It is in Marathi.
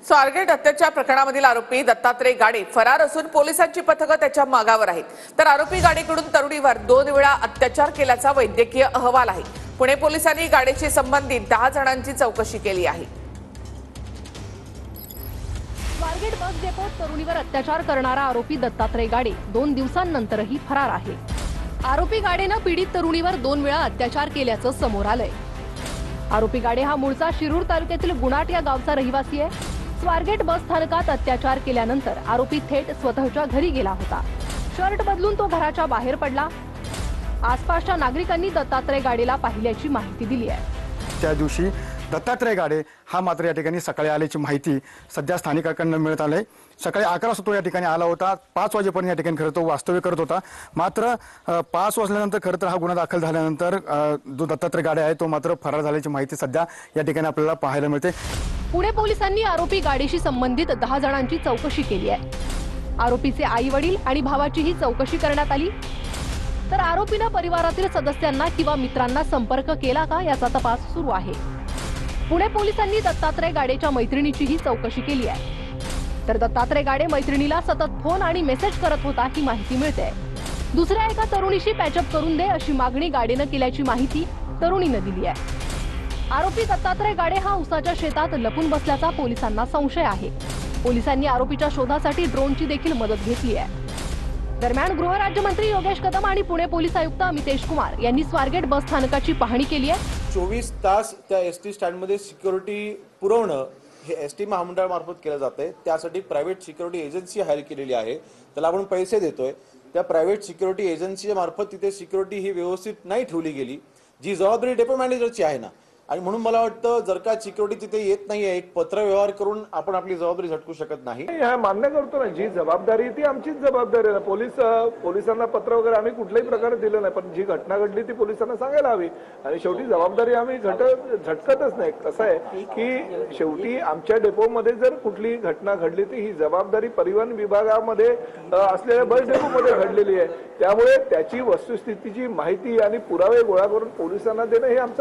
स्वारगेट अत्याचार प्रकरणामधील आरोपी दत्तात्रय गाडे फरार असून पोलिसांची पथकं त्याच्या मागावर आहेत। तर आरोपी गाडेकडून तरुणीवर 2 वेळा अत्याचार केल्याचा वैद्यकीय अहवाल आहे। पुणे पोलिसांनी गाडेशी संबंधित 10 जणांची चौकशी केली आहे। स्वारगेट बस डेपोत तरुणीवर अत्याचार करणारा आरोपी दत्तात्रय गाडे 2 दिवसांनंतरही फरार आहे। आरोपी गाडेनं पीडित तरुणीवर 2 वेळा अत्याचार केल्याचं समोर आलंय। आरोपी गाडे हा मूळचा शिरूर तालुक्यातील गुणाट या गावचा रहिवासी आहे। स्वारगेट बस स्थानकात अत्याचार केल्यानंतर आरोपी थेट स्वतःच्या घरी गेला होता। शर्ट बदलून तो घराच्या बाहेर पडला। आसपासच्या नागरिकांनी दत्तात्रय गाडेला पाहिल्याची माहिती दिली आहे। त्या दिवशी दत्तात्रय गाडे हा मात्र या ठिकाणी सकाळी आल्याची माहिती सध्या स्थानिकांकडून मिळत आहे। सकाळी 11 वाजता तो या ठिकाणी आला होता। 5 वाजेपर्यंत या ठिकाणी खरं तो वास्तव्य करत होता। मात्र 5 वाजल्यानंतर खरं तर हा गुन्हा दाखल झाल्यानंतर जो दत्तात्रय गाडे आहे तो मात्र फरार झाल्याची माहिती सध्या या ठिकाणी आपल्याला पाहायला मिळते। पुणे पोलिसांनी आरोपी गाडेशी संबंधित 10 जणांची चौकशी केली आहे। आरोपीचे आई वडील आणि भावाचीही चौकशी करण्यात आली। तर आरोपीनं परिवारातील सदस्यांना किंवा मित्रांना संपर्क केला का याचा तपास सुरू आहे। पुणे पोलिसांनी दत्तात्रय गाडेच्या मैत्रिणीचीही चौकशी केली आहे। तर दत्तात्रय गाडे मैत्रिणीला सतत फोन आणि मेसेज करत होता ही माहिती मिळते। दुसऱ्या एका तरुणीशी पॅचअप करून दे अशी मागणी गाडेनं केल्याची माहिती तरुणीनं दिली आहे। आरोपी दत्तात्रय गाडे हा उसाच्या शेतात लपून बसल्याचा पोलिसांना संशय आहे। पोलिसांनी आरोपीच्या शोधासाठी ड्रोनची देखील मदत घेतली आहे। दरम्यान गृहराज्यमंत्री योगेश कदम आणि पुणे पोलीस आयुक्त अमितेश कुमार यांनी स्वारगेट बस स्थानकाची पाहणी केली आहे। 24 तास त्या एसटी स्टँडमध्ये सिक्युरिटी पुरवणं हे एसटी महामंडळामार्फत केलं जातंय। त्यासाठी प्रायव्हेट सिक्युरिटी एजन्सी हायर केलेली आहे। त्याला आपण पैसे देतोय। त्या प्रायव्हेट सिक्युरिटी एजन्सीच्या मार्फत तिथे सिक्युरिटी ही व्यवस्थित नाही ठेवली गेली, जी जबाबदारी डेपो मॅनेजरची आहे ना। आणि म्हणून मला वाटतं जर का सिक्युरिटी तिथे येत नाहीये, एक पत्र व्यवहार करून आपण आपली जबाबदारी झटकू शकत नाही। हे मान्य करतो ना, जी जबाबदारी ती आमचीच जबाबदारी आहे। पोलिसांना पत्र वगैरे आम्ही कुठल्याही प्रकारे दिलं नाही, पण जी घटना घडली ती पोलिसांना सांगायला हवी। आणि शेवटी जबाबदारी आम्ही झटकतच नाही। कसं आहे की शेवटी आमच्या डेपोमध्ये जर कुठली घटना घडली तर ही जबाबदारी परिवहन विभागामध्ये असलेल्या बस डेपोमध्ये घडलेली आहे। त्यामुळे त्याची वस्तुस्थितीची माहिती आणि पुरावे गोळा करून पोलिसांना देणं हे आमचं